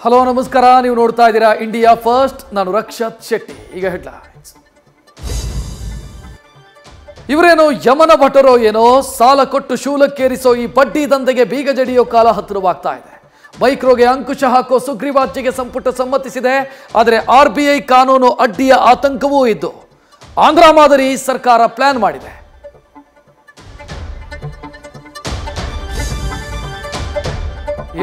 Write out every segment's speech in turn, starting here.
Hello ನಮಸ್ಕಾರ, ನೀವು ನೋಡ್ತಾ ಇದ್ದೀರಾ ಇಂಡಿಯಾ ಫಸ್ಟ್. ನಾನು ರಕ್ಷತ್ ಶೆಟ್ಟಿ. ಈಗ ಹೆಡ್ಲೈನ್ಸ್. ಇವರೇನೋ ಯಮನ ಭಟರೋ ಏನೋ, ಸಾಲ ಕೊಟ್ಟು ಶೂಲಕ್ಕೇರಿಸೋ ಈ ಬಡ್ಡಿ ದಂಧೆಗೆ ಬೀಗ ಜಡಿಯೋ ಕಾಲ ಹತ್ತಿರವಾಗ್ತಾ ಇದೆ. ಮೈಕ್ರೋಗೆ ಅಂಕುಶ ಹಾಕೋ ಸುಗ್ರೀವಾಜ್ಞೆಗೆ ಸಂಪುಟ ಸಮ್ಮತಿಸಿದೆ. ಆದರೆ RBI ಕಾನೂನು ಅಡ್ಡಿಯ ಆತಂಕವೂ ಇದ್ದು ಆಂಧ್ರ ಮಾದರಿ ಸರ್ಕಾರ ಪ್ಲಾನ್ ಮಾಡಿದೆ.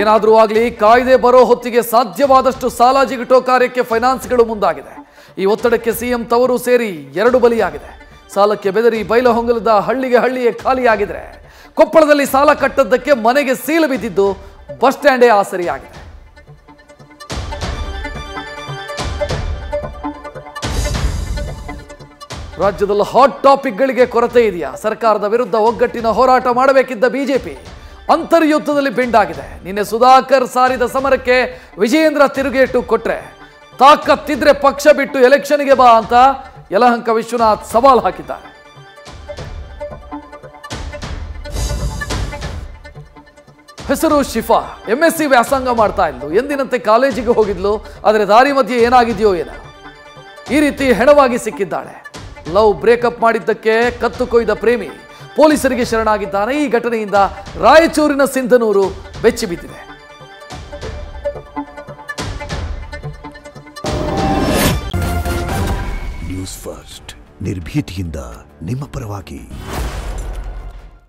ಏನಾದರೂ ಆಗಲಿ, ಕಾಯ್ದೆ ಬರೋ ಹೊತ್ತಿಗೆ ಸಾಧ್ಯವಾದಷ್ಟು ಸಾಲ ಜಿಗುಟೋ ಕಾರ್ಯಕ್ಕೆ ಫೈನಾನ್ಸ್ಗಳು ಮುಂದಾಗಿದೆ. ಈ ಒತ್ತಡಕ್ಕೆ ಸಿಎಂ ತವರು ಸೇರಿ 2 ಬಲಿಯಾಗಿದೆ. ಸಾಲಕ್ಕೆ ಬೆದರಿ ಬೈಲಹೊಂಗಲದ ಹಳ್ಳಿಯೇ ಖಾಲಿಯಾಗಿದ್ರೆ, ಕೊಪ್ಪಳದಲ್ಲಿ ಸಾಲ ಕಟ್ಟದ್ದಕ್ಕೆ ಮನೆಗೆ ಸೀಲು ಬಿದ್ದಿದ್ದು ಬಸ್ ಸ್ಟ್ಯಾಂಡೇ ಆಸರಿಯಾಗಿದೆ. ರಾಜ್ಯದಲ್ಲಿ ಹಾಟ್ ಟಾಪಿಕ್ಗಳಿಗೆ ಕೊರತೆ ಇದೆಯಾ? ಸರ್ಕಾರದ ವಿರುದ್ಧ ಒಗ್ಗಟ್ಟಿನ ಹೋರಾಟ ಮಾಡಬೇಕಿದ್ದ ಬಿಜೆಪಿ ಅಂತರ್ಯುದ್ಧದಲ್ಲಿ ಬೆಂಡಾಗಿದೆ. ನಿನ್ನೆ ಸುಧಾಕರ್ ಸಾರಿದ ಸಮರಕ್ಕೆ ವಿಜಯೇಂದ್ರ ತಿರುಗೇಟು ಕೊಟ್ರೆ, ತಾಕತ್ತಿದ್ರೆ ಪಕ್ಷ ಬಿಟ್ಟು ಎಲೆಕ್ಷನ್ಗೆ ಬಾ ಅಂತ ಯಲಹಂಕ ವಿಶ್ವನಾಥ್ ಸವಾಲ್ ಹಾಕಿದ್ದಾರೆ. ಹೆಸರು ಶಿಫಾ, MSc ವ್ಯಾಸಂಗ ಮಾಡ್ತಾ ಇದ್ಲು. ಎಂದಿನಂತೆ ಕಾಲೇಜಿಗೆ ಹೋಗಿದ್ಲು. ಆದರೆ ದಾರಿ ಮಧ್ಯೆ ಏನಾಗಿದೆಯೋ ಏನೋ, ಈ ರೀತಿ ಹೆಣವಾಗಿ ಸಿಕ್ಕಿದ್ದಾಳೆ. ಲವ್ ಬ್ರೇಕಪ್ ಮಾಡಿದ್ದಕ್ಕೆ ಕತ್ತು ಕೊಯ್ದ ಪ್ರೇಮಿ ಪೊಲೀಸರಿಗೆ ಶರಣಾಗಿದ್ದಾನೆ. ಈ ಘಟನೆಯಿಂದ ರಾಯಚೂರಿನ ಸಿಂಧನೂರು ಬೆಚ್ಚಿಬಿದ್ದಿದೆ. ನ್ಯೂಸ್ ಫಸ್ಟ್, ನಿರ್ಭೀತಿಯಿಂದ ನಿಮ್ಮ ಪರವಾಗಿ.